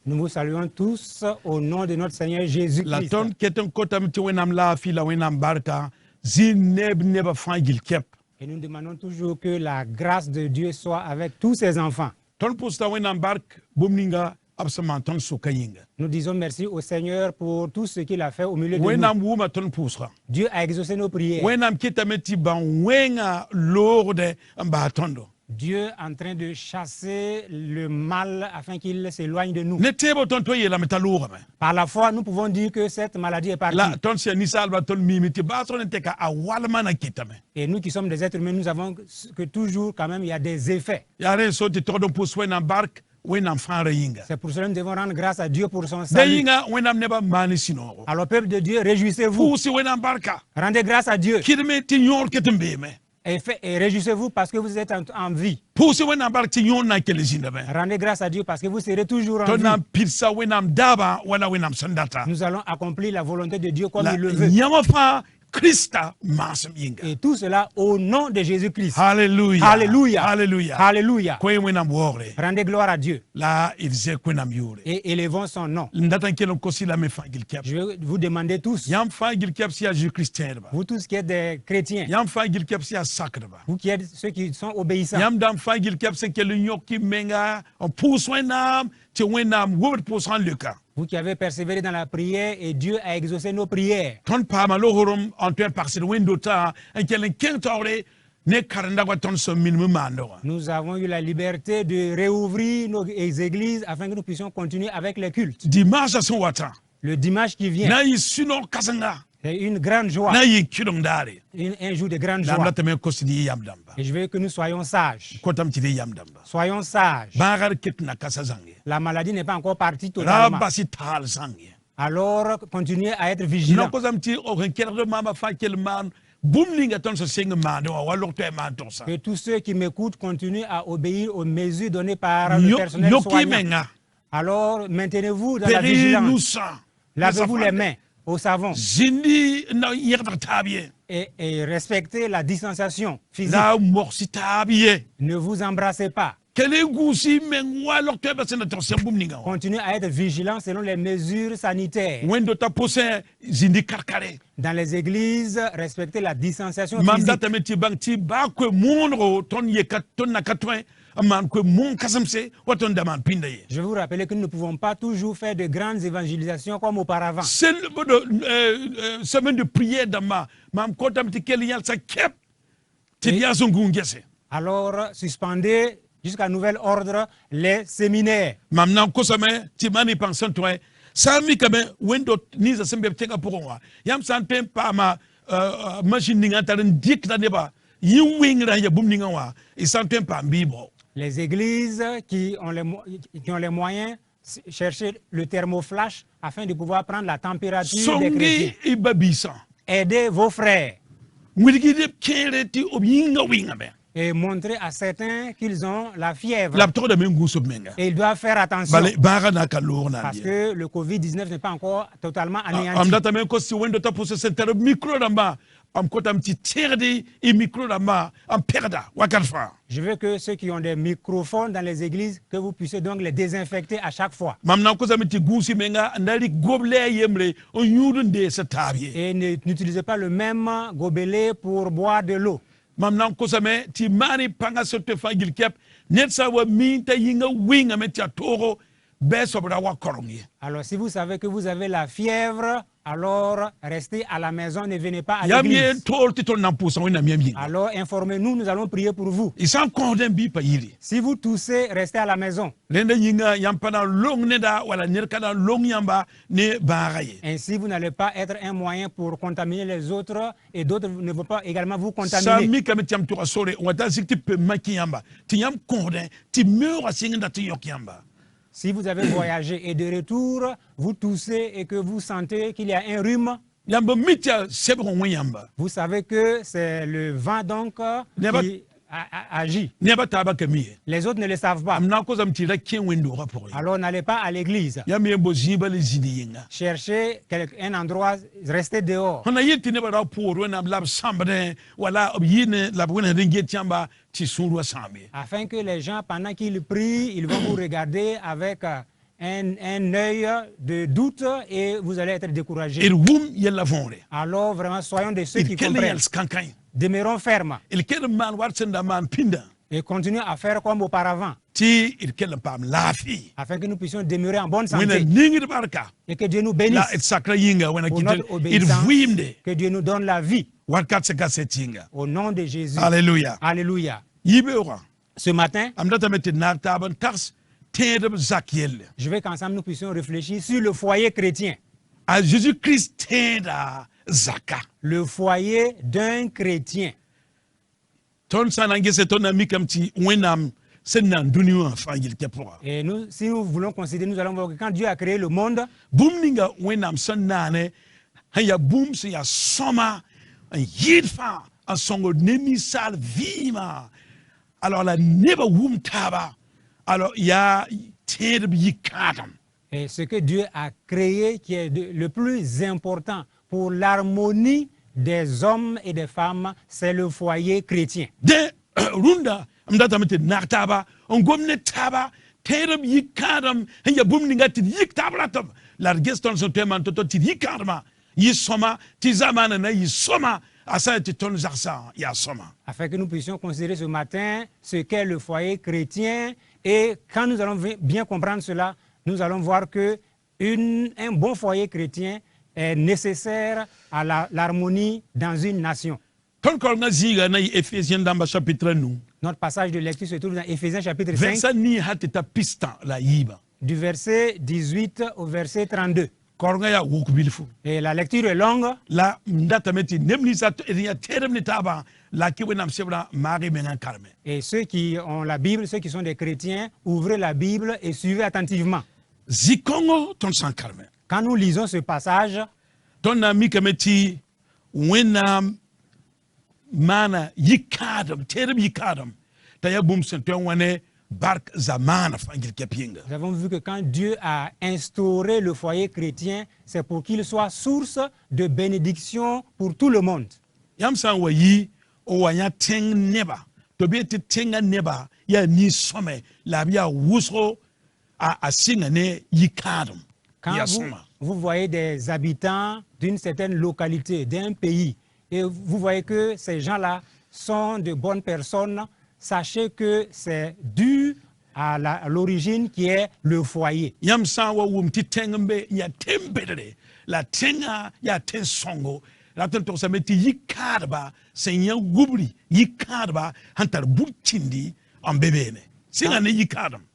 Nous vous saluons tous au nom de notre Seigneur Jésus-Christ. Et nous demandons toujours que la grâce de Dieu soit avec tous ses enfants. Nous disons merci au Seigneur pour tout ce qu'il a fait au milieu de nous. Dieu a exaucé nos prières. Dieu est en train de chasser le mal afin qu'il s'éloigne de nous. Par la foi, nous pouvons dire que cette maladie est partie. Et nous qui sommes des êtres humains, nous avons que toujours quand même il y a des effets. C'est pour cela que nous devons rendre grâce à Dieu pour son salut. Alors peuple de Dieu, réjouissez-vous. Rendez grâce à Dieu. Et réjouissez-vous parce que vous êtes en vie. Rendez grâce à Dieu parce que vous serez toujours en vie. Nous allons accomplir la volonté de Dieu comme il le veut. Et tout cela au nom de Jésus-Christ. Alléluia. Alléluia. Alléluia. Alléluia. Rendez gloire à Dieu. Et élevons son nom. Je vais vous demander tous, vous tous qui êtes des chrétiens, vous qui êtes ceux qui sont obéissants, vous qui avez persévéré dans la prière et Dieu a exaucé nos prières. Nous avons eu la liberté de réouvrir nos églises afin que nous puissions continuer avec les cultes. Le dimanche qui vient, c'est une grande joie. Un jour de grande joie. Et je veux que nous soyons sages. Soyons sages. La maladie n'est pas encore partie totalement. Alors, continuez à être vigilants. Que tous ceux qui m'écoutent continuent à obéir aux mesures données par le personnel soignant. Alors, maintenez-vous dans la vigilance. Lavez-vous les mains au savon. Et respectez la distanciation physique. Ne vous embrassez pas. Continuez à être vigilant selon les mesures sanitaires. Dans les églises, respectez la distanciation physique. Je vous rappelle que nous ne pouvons pas toujours faire de grandes évangélisations comme auparavant. Semaine de prière Alors, suspendez jusqu'à nouvel ordre les séminaires. Les églises qui ont les moyens, cherchez le thermoflash afin de pouvoir prendre la température des chrétiens. Aidez vos frères. Et montrer à certains qu'ils ont la fièvre. Et ils doivent faire attention. Parce que le Covid-19 n'est pas encore totalement anéanti. Je veux que ceux qui ont des microphones dans les églises, que vous puissiez donc les désinfecter à chaque fois. Et n'utilisez pas le même gobelet pour boire de l'eau. Alors si vous savez que vous avez la fièvre, alors restez à la maison, ne venez pas à l'église. Alors informez-nous, nous allons prier pour vous. Si vous toussez, restez à la maison. Ainsi, vous n'allez pas être un moyen pour contaminer les autres et d'autres ne vont pas également vous contaminer. Si vous avez voyagé et de retour, vous toussez et que vous sentez qu'il y a un rhume, vous savez que c'est le vent donc qui agit. Les autres ne le savent pas. Alors n'allez pas à l'église. Cherchez un endroit, restez dehors. Afin que les gens, pendant qu'ils prient, ils vont vous regarder avec un œil de doute et vous allez être découragé. Alors vraiment, soyons de ceux qui comprennent. Demeurons fermes. Et continuons à faire comme auparavant. Afin que nous puissions demeurer en bonne santé. Et que Dieu nous bénisse. Pour notre obéissance, que Dieu nous donne la vie. Au nom de Jésus. Alléluia. Alléluia. Ce matin, je veux qu'ensemble nous puissions réfléchir sur le foyer chrétien. À Jésus-Christ, le foyer d'un chrétien. Et nous, si nous voulons considérer, nous allons voir que quand Dieu a créé le monde, alors la neba wum taba, alors il y a et ce que Dieu a créé qui est le plus important pour l'harmonie des hommes et des femmes, c'est le foyer chrétien. De runda amdatamete nartaba ongomne taba terem yikadam ya bumninga ti yiktablatam la geston so teman toto ti yikadma yisoma ti zamana na yisoma asa ti ton zarsa ya soma. Afin que nous puissions considérer ce matin ce qu'est le foyer chrétien, et quand nous allons bien comprendre cela, nous allons voir que un bon foyer chrétien est nécessaire à l'harmonie dans une nation. Notre passage de lecture se trouve dans Éphésiens chapitre 5, du verset 18 au verset 32. Et la lecture est longue. Et ceux qui ont la Bible, ceux qui sont des chrétiens, ouvrez la Bible et suivez attentivement. Quand nous lisons ce passage, nous avons vu que quand Dieu a instauré le foyer chrétien, c'est pour qu'il soit source de bénédiction pour tout le monde. Quand vous voyez des habitants d'une certaine localité, d'un pays, et vous voyez que ces gens-là sont de bonnes personnes, sachez que c'est dû à l'origine qui est le foyer.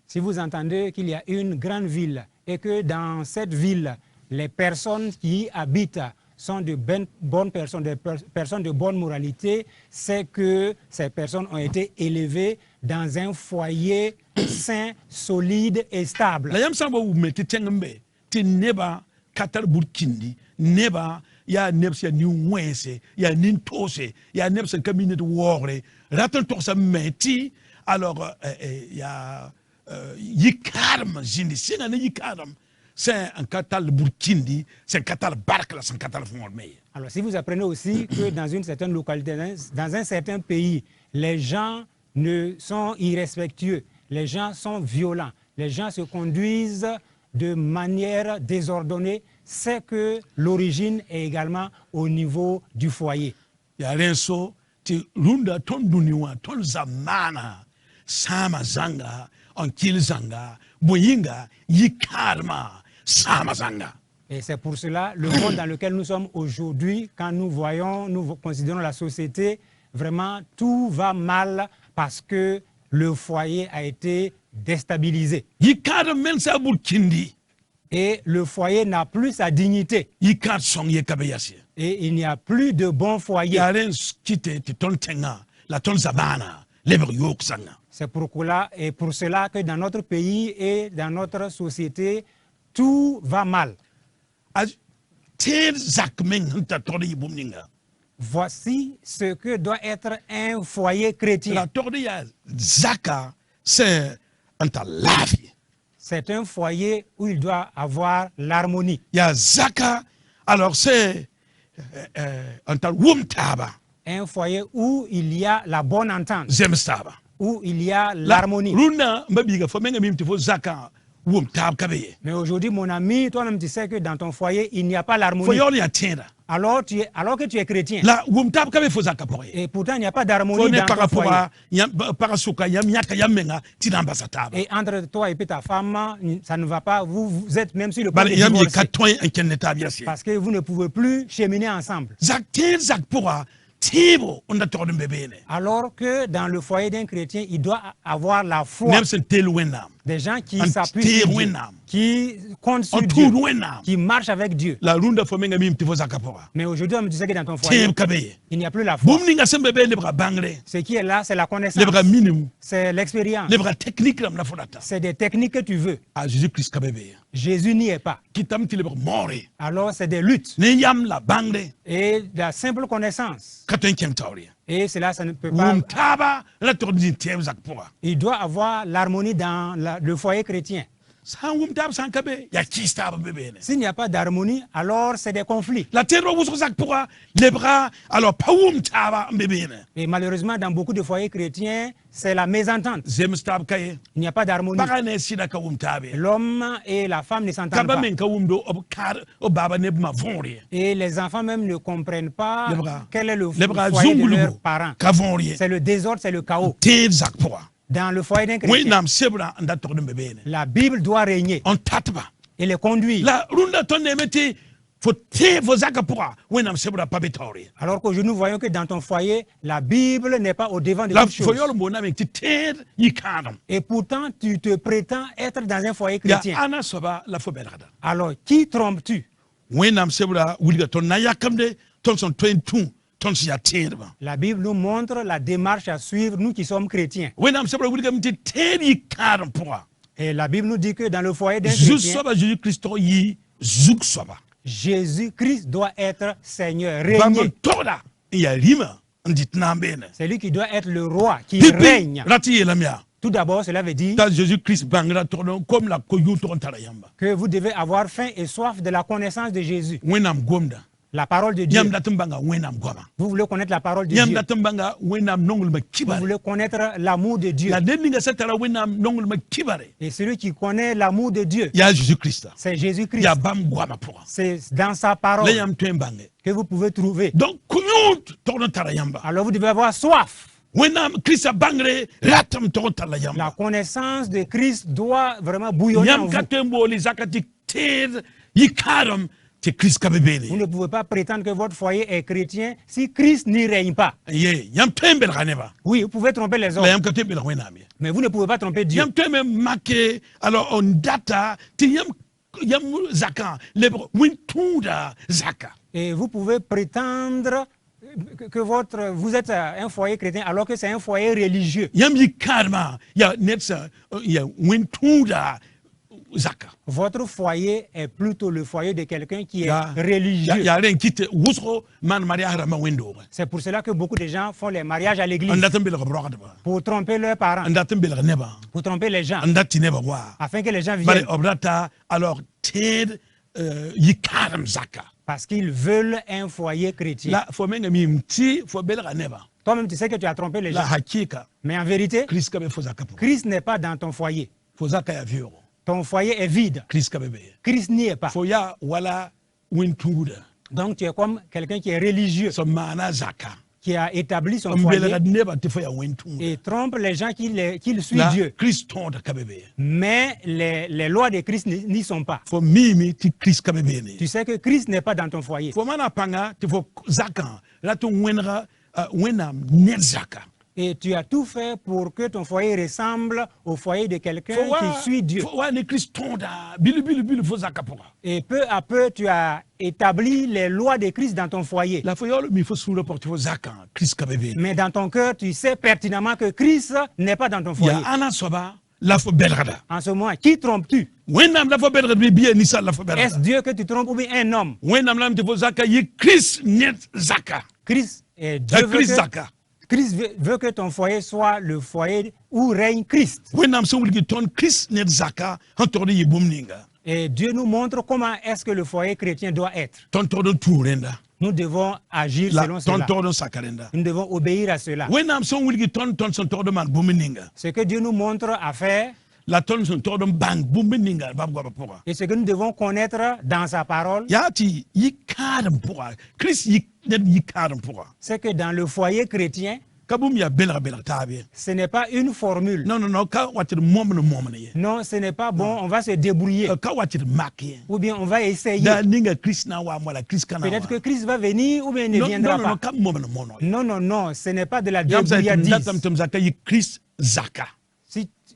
Si vous entendez qu'il y a une grande ville et que dans cette ville, les personnes qui y habitent sont de bonnes personnes, des personnes de bonne moralité, c'est que ces personnes ont été élevées dans un foyer sain, solide et stable. Ya nepsia ni wense ya ni tose ya nepsia cabinet wore raton to sa meti alors ya yikarm jindi singa ne yikarm c'est un catal burkindi c'est un catal barkla c'est un catal formé. Alors si vous apprenez aussi que dans une certaine localité, dans un certain pays, les gens ne sont irrespectueux, les gens sont violents, les gens se conduisent de manière désordonnée, c'est que l'origine est également au niveau du foyer. Yarenso ti runda ton duniwa ton zamana sama zanga onkil zanga boyinga yikarma sama zanga. Et c'est pour cela le monde dans lequel nous sommes aujourd'hui, quand nous voyons, nous considérons la société, vraiment tout va mal parce que le foyer a été déstabilisé. Et le foyer n'a plus sa dignité. Et il n'y a plus de bon foyer. C'est pour cela que dans notre pays et dans notre société, tout va mal. Voici ce que doit être un foyer chrétien. La tordia zaka c'est un talavi. C'est un foyer où il doit avoir l'harmonie. Ya zaka alors c'est un talwumtaba. Un foyer où il y a la bonne entente. Zemstaba. Où il y a l'harmonie. Runa mabiga fo menga mim tifo zaka wumtab kabeye. Mais aujourd'hui mon ami, toi-même tu sais que dans ton foyer il n'y a pas l'harmonie. Foyer ya tenda. Alors que tu es chrétien. La wumtab kabe fo zaka poye. Et pourtant il n'y a pas d'harmonie dans ton foyer. Et entre toi et ta femme, ça ne va pas. Vous êtes même sur le point de divorcer. Parce que vous ne pouvez plus cheminer ensemble. Alors que dans le foyer d'un chrétien, il doit avoir la foi. Des gens qui s'appuient sur Dieu, qui comptent sur Dieu, qui marchent avec Dieu. Mais aujourd'hui, on me disait que dans ton foyer, il n'y a plus la foi. Ce qui est là, c'est la connaissance. C'est l'expérience. C'est des techniques que tu veux. Jésus n'y est pas. Alors c'est des luttes. Et la simple connaissance. Et cela, ça ne peut pas. Il doit avoir l'harmonie dans le foyer chrétien. S'il n'y a pas d'harmonie, alors c'est des conflits. Et malheureusement, dans beaucoup de foyers chrétiens, c'est la mésentente. Il n'y a pas d'harmonie. L'homme et la femme ne s'entendent pas. Et les enfants même ne comprennent pas quel est le foyer de leurs parents. C'est le désordre, c'est le chaos. Dans le foyer d'un chrétien, la Bible doit régner et les conduire. Alors qu'aujourd'hui, nous voyons que dans ton foyer, la Bible n'est pas au devant de toutes choses. Et pourtant, tu te prétends être dans un foyer chrétien. Alors, qui trompes-tu? La Bible nous montre la démarche à suivre, nous qui sommes chrétiens. Et la Bible nous dit que dans le foyer d'un chrétien, Jésus-Christ doit être Seigneur, régner. C'est lui qui doit être le roi, qui règne. Tout d'abord, cela veut dire que vous devez avoir faim et soif de la connaissance de Jésus. La parole de Dieu. Vous voulez connaître la parole de Dieu. Vous voulez connaître l'amour de Dieu. Et celui qui connaît l'amour de Dieu, c'est Jésus-Christ. C'est dans sa parole que vous pouvez trouver. Alors vous devez avoir soif. La connaissance de Christ doit vraiment bouillonner en vous. Vous ne pouvez pas prétendre que votre foyer est chrétien si Christ n'y règne pas. Oui, vous pouvez tromper les autres, mais vous ne pouvez pas tromper Dieu. Et vous pouvez prétendre que vous êtes un foyer chrétien alors que c'est un foyer religieux. Votre foyer est plutôt le foyer de quelqu'un qui est religieux. C'est pour cela que beaucoup de gens font les mariages à l'église pour tromper leurs parents, pour tromper les gens, afin que les gens viennent. Parce qu'ils veulent un foyer chrétien. Toi-même, tu sais que tu as trompé les gens. Mais en vérité, Christ n'est pas dans ton foyer. Ton foyer est vide. Christ n'y est pas. Donc tu es comme quelqu'un qui est religieux, qui a établi son foyer et trompe les gens qui suivent Dieu. Mais les lois de Christ n'y sont pas. Tu sais que Christ n'est pas dans ton foyer. Et tu as tout fait pour que ton foyer ressemble au foyer de quelqu'un qui suit Dieu. Et peu à peu, tu as établi les lois de Christ dans ton foyer. Mais dans ton cœur, tu sais pertinemment que Christ n'est pas dans ton foyer. En ce moment, qui trompes-tu? Est-ce Dieu que tu trompes ou bien un homme? Christ, Dieu Christ veut que ton foyer soit le foyer où règne Christ. Et Dieu nous montre comment est-ce que le foyer chrétien doit être. Nous devons agir selon cela. Nous devons obéir à cela. Ce que Dieu nous montre à faire, et ce que nous devons connaître dans sa parole, c'est que dans le foyer chrétien, ce n'est pas une formule. Non, ce n'est pas bon, on va se débrouiller. Ou bien on va essayer. Peut-être que Christ va venir ou bien il ne viendra pas. Non, ce n'est pas de la débrouillardise.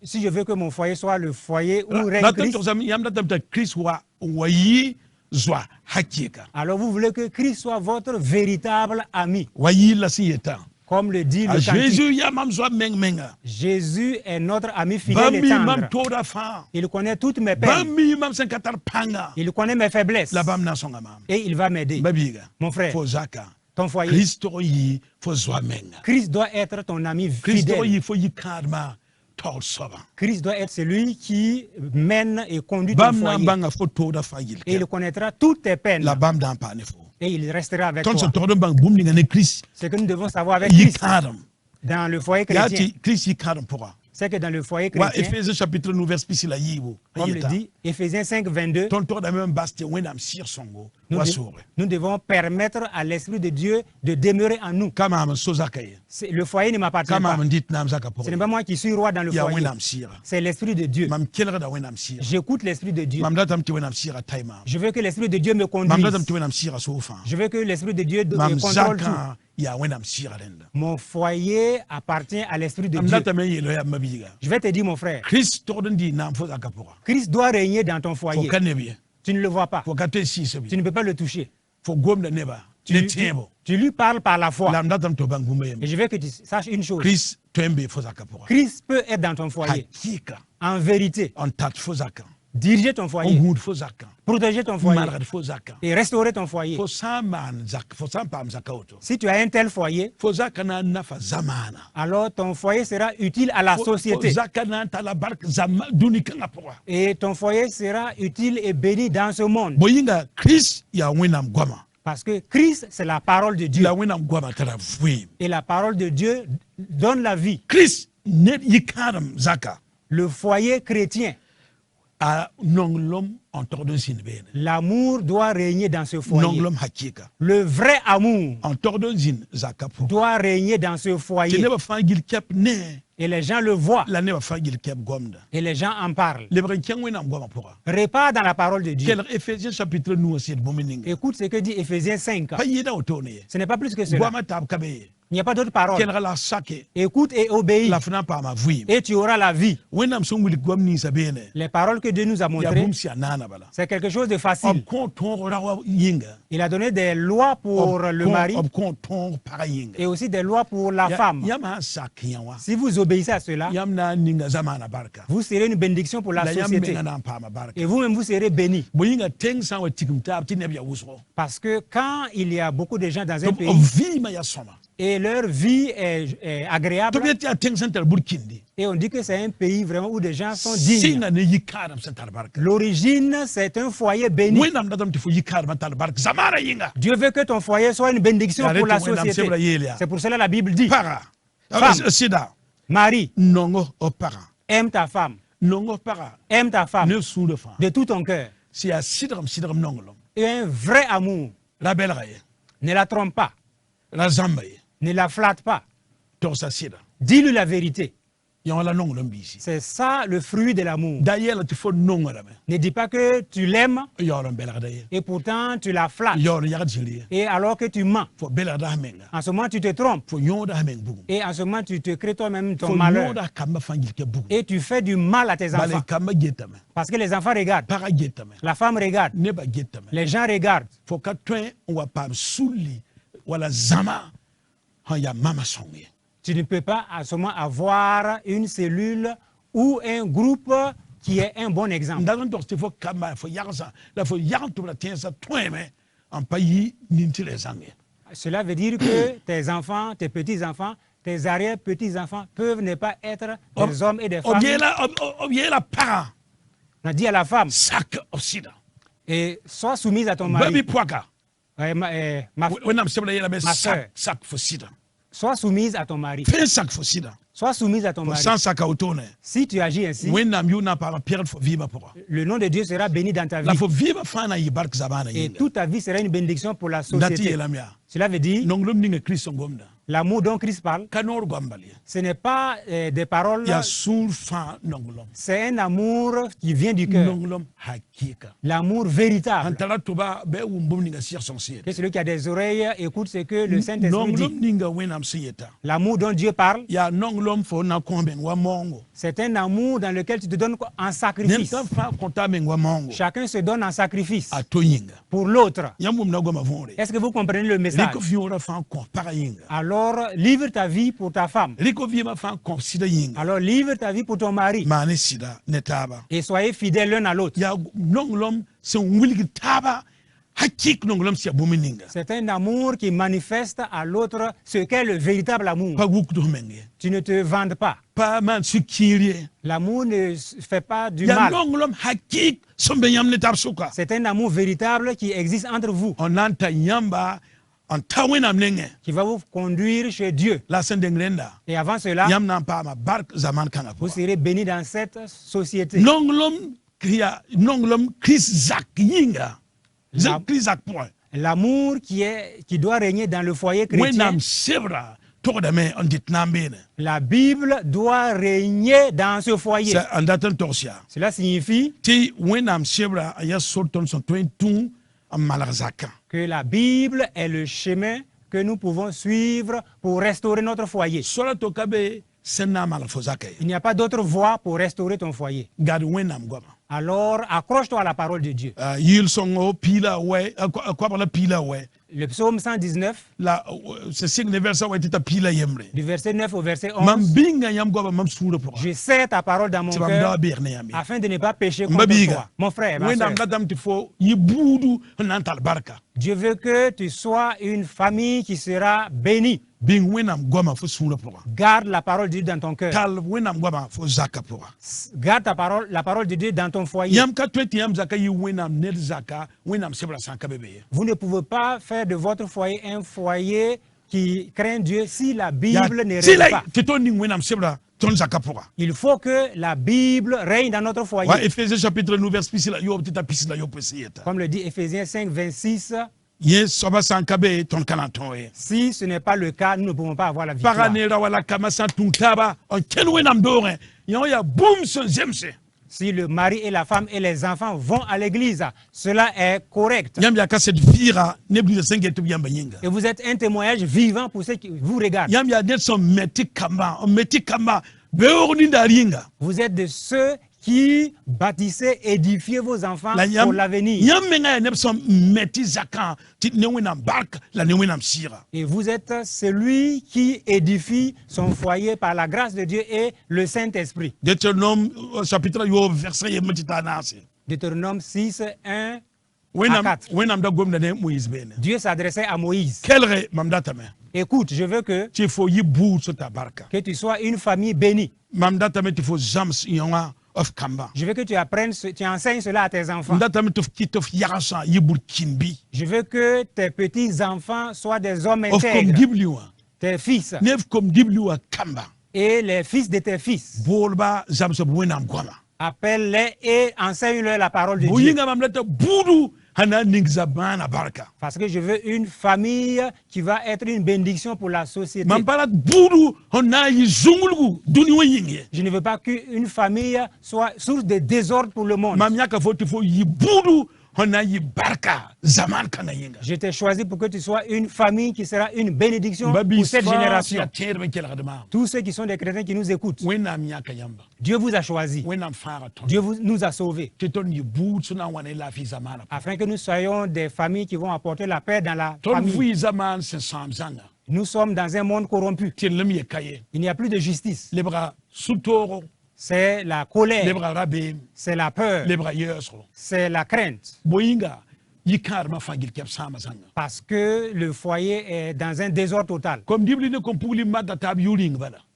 Si je veux que mon foyer soit le foyer où règne Christ, alors vous voulez que Christ soit votre véritable ami. Comme le dit le cantique. Jésus est notre ami fidèle et tendre. Il connaît toutes mes peines. Il connaît mes faiblesses. Et il va m'aider. Mon frère, ton foyer. Christ doit être ton ami fidèle. Christ doit être celui qui mène et conduit ton foyer. Et il connaîtra toutes tes peines. Et il restera avec toi. Ce que nous devons savoir avec Christ dans le foyer chrétien, c'est que dans le foyer chrétien, comme le dit Éphésiens 5, 22, nous devons permettre à l'Esprit de Dieu de demeurer en nous. Le foyer ne m'appartient pas. Ce n'est pas moi qui suis roi dans le foyer. C'est l'Esprit de Dieu. J'écoute l'Esprit de Dieu. Je veux que l'Esprit de Dieu me conduise. Je veux que l'Esprit de Dieu me contrôle tout. Mon foyer appartient à l'Esprit de Dieu. Je vais te dire, mon frère, Christ doit régner dans ton foyer. Tu ne le vois pas. Tu ne peux pas le toucher. Tu lui parles par la foi. Et je veux que tu saches une chose. Christ peut être dans ton foyer. En vérité. Diriger ton foyer, protéger ton foyer et restaurer ton foyer. Si tu as un tel foyer, alors ton foyer sera utile à la société. Et ton foyer sera utile et béni dans ce monde. Parce que Christ, c'est la parole de Dieu. Et la parole de Dieu donne la vie. Le foyer chrétien, l'amour doit régner dans ce foyer. Le vrai amour doit régner dans ce foyer. Et les gens le voient. Et les gens en parlent. Repars dans la parole de Dieu. Écoute ce que dit Éphésiens 5. Ce n'est pas plus que cela. Il n'y a pas d'autre parole. Écoute et obéis. Et tu auras la vie. Les paroles que Dieu nous a montrées, c'est quelque chose de facile. Il a donné des lois pour le mari et aussi des lois pour la femme. Si vous obéissez à cela, vous serez une bénédiction pour la société. Et vous-même, vous serez bénis. Parce que quand il y a beaucoup de gens dans un pays, et leur vie est agréable. Et on dit que c'est un pays vraiment où des gens sont dignes. L'origine, c'est un foyer béni. Dieu veut que ton foyer soit une bénédiction pour la société. C'est pour cela que la Bible dit, femme, mari, aime ta femme. Aime ta femme de tout ton cœur. Et un vrai amour. Ne la trompe pas. Ne la flatte pas. Dis-lui la vérité. C'est ça le fruit de l'amour. Ne dis pas que tu l'aimes et pourtant tu la flattes. Et alors que tu mens, en ce moment tu te trompes. Et en ce moment tu te crées toi-même ton malheur. Et tu fais du mal à tes enfants. Parce que les enfants regardent. La femme regarde. Les gens regardent. Tu ne peux pas à ce moment avoir une cellule ou un groupe qui est un bon exemple. Cela veut dire que tes enfants, tes petits-enfants, tes arrière-petits-enfants peuvent ne pas être des hommes et des femmes. On a dit à la femme, et sois soumise à ton mari. Ma soeur, sois soumise à ton mari. Sois soumise à ton mari. Si tu agis ainsi, le nom de Dieu sera béni dans ta vie. Et toute ta vie sera une bénédiction pour la société. Cela veut dire, l'amour dont Christ parle, ce n'est pas des paroles, c'est un amour qui vient du cœur. L'amour véritable. Que celui qui a des oreilles écoute ce que le Saint-Esprit dit. L'amour dont Dieu parle, c'est un amour dans lequel tu te donnes en sacrifice. Chacun se donne en sacrifice pour l'autre. Est-ce que vous comprenez le message? Alors, livre ta vie pour ta femme. Alors, livre ta vie pour ton mari. Et soyez fidèles l'un à l'autre. C'est un amour qui manifeste à l'autre ce qu'est le véritable amour. Tu ne te vantes pas. L'amour ne fait pas du mal. C'est un amour véritable qui existe entre vous, qui va vous conduire chez Dieu. Et avant cela, vous serez bénis dans cette société. L'amour qui doit régner dans le foyer chrétien. La Bible doit régner dans ce foyer. Cela signifie que la Bible est le chemin que nous pouvons suivre pour restaurer notre foyer. Il n'y a pas d'autre voie pour restaurer ton foyer. Alors, accroche-toi à la parole de Dieu. Le psaume 119, du verset 9 au verset 11, je serre ta parole dans mon cœur afin de ne pas pécher contre toi. Mon frère, ma soeur, Dieu veut que tu sois une famille qui sera bénie. Garde la parole de Dieu dans ton cœur. Garde la parole de Dieu dans ton foyer. Vous ne pouvez pas faire de votre foyer un foyer qui craint Dieu si la Bible ne règne pas. Il faut que la Bible règne dans notre foyer. Comme le dit Éphésiens 5, 26. Si ce n'est pas le cas, nous ne pouvons pas avoir la victoire. Si le mari et la femme et les enfants vont à l'église, cela est correct. Et vous êtes un témoignage vivant pour ceux qui vous regardent. Vous êtes de ceux qui bâtissez, édifiez vos enfants pour l'avenir. Et vous êtes celui qui édifie son foyer par la grâce de Dieu et le Saint-Esprit. Deutéronome 6, 1 à 4. Dieu s'adressait à Moïse. Écoute, je veux que tu sois une famille bénie. Je veux que tu apprennes, tu enseignes cela à tes enfants. Je veux que tes petits-enfants soient des hommes intègres. Tes fils. Et les fils de tes fils. Appelle-les et enseigne-leur la parole de Dieu. Parce que je veux une famille qui va être une bénédiction pour la société. Je ne veux pas qu'une famille soit source de désordre pour le monde. Je t'ai choisi pour que tu sois une famille qui sera une bénédiction pour cette génération. Tous ceux qui sont des chrétiens qui nous écoutent, Dieu vous a choisi. Dieu nous a sauvés. Afin que nous soyons des familles qui vont apporter la paix dans la famille. Nous sommes dans un monde corrompu. Il n'y a plus de justice. C'est la colère. C'est la peur. C'est la crainte. Parce que le foyer est dans un désordre total.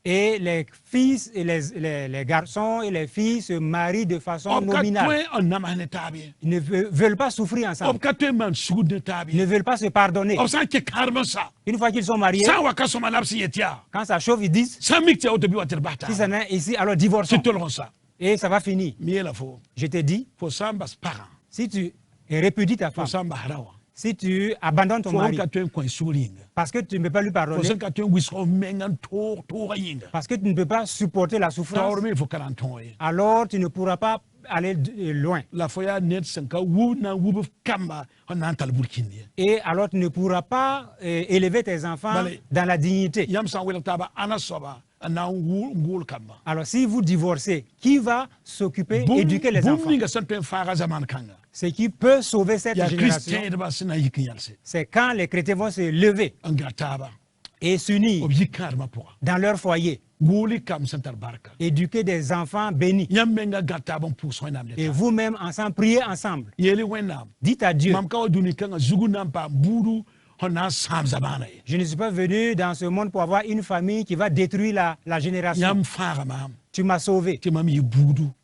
Et les fils et les garçons et les filles se marient de façon nominale. Ils ne veulent pas souffrir ensemble. Ils ne veulent pas se pardonner. Une fois qu'ils sont mariés, quand ça chauffe, ils disent, si ça n'est ici, alors divorçons. Et ça va finir. Je te dis, si tu répudies ta femme, si tu abandonnes ton mari, parce que tu ne peux pas lui pardonner, parce que tu ne peux pas supporter la souffrance, alors tu ne pourras pas aller loin. Et alors tu ne pourras pas élever tes enfants dans la dignité. Alors si vous divorcez, qui va s'occuper d'éduquer les enfants? Ce qui peut sauver cette génération, c'est quand les chrétiens vont se lever et s'unir dans leur foyer, éduquer des enfants bénis. Et vous-même, ensemble, priez ensemble. Dites à Dieu, je ne suis pas venu dans ce monde pour avoir une famille qui va détruire la génération. Tu m'as sauvé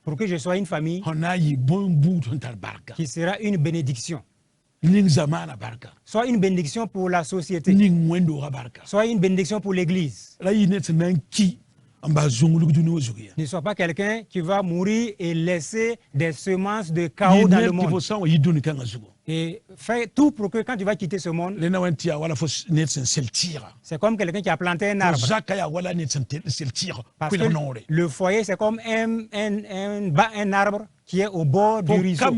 pour que je sois une famille qui sera une bénédiction. Soit une bénédiction pour la société, soit une bénédiction pour l'Église. Ne sois pas quelqu'un qui va mourir et laisser des semences de chaos dans le monde. Et fais tout pour que quand tu vas quitter ce monde, c'est comme quelqu'un qui a planté un arbre. Parce que le foyer, c'est comme un arbre qui est au bord du ruisseau.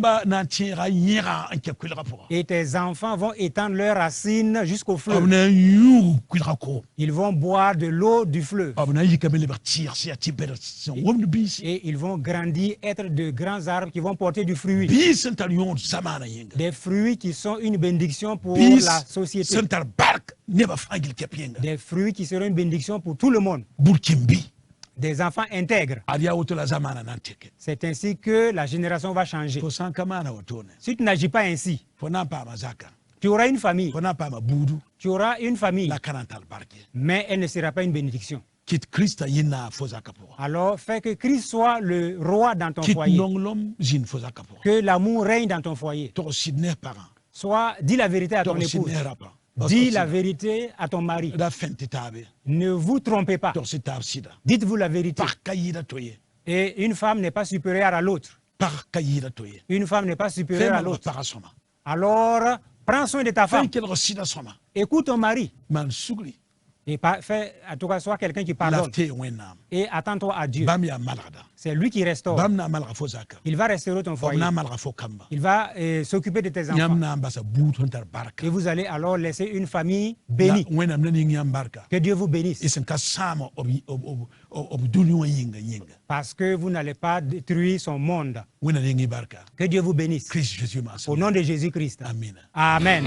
Et tes enfants vont étendre leurs racines jusqu'au fleuve. Ils vont boire de l'eau du fleuve. Et ils vont grandir, être de grands arbres qui vont porter du fruit. Des fruits qui sont une bénédiction pour la société. Des fruits qui seront une bénédiction pour tout le monde. Des enfants intègres. C'est ainsi que la génération va changer. Si tu n'agis pas ainsi, tu auras une famille. Tu auras une famille, mais elle ne sera pas une bénédiction. Alors, fais que Christ soit le roi dans ton foyer. Que l'amour règne dans ton foyer. Dis la vérité à ton épouse. Dis la vérité à ton mari. Ne vous trompez pas. Dites-vous la vérité. Et une femme n'est pas supérieure à l'autre. Une femme n'est pas supérieure à l'autre. Alors, prends soin de ta femme. Écoute ton mari. Et fais à toi sois quelqu'un qui pardonne. Et attends-toi à Dieu. C'est lui qui restaure. Il va restaurer ton foyer. Il va s'occuper de tes enfants. Et vous allez alors laisser une famille bénie. Que Dieu vous bénisse. Parce que vous n'allez pas détruire son monde. Que Dieu vous bénisse. Au nom de Jésus-Christ. Amen.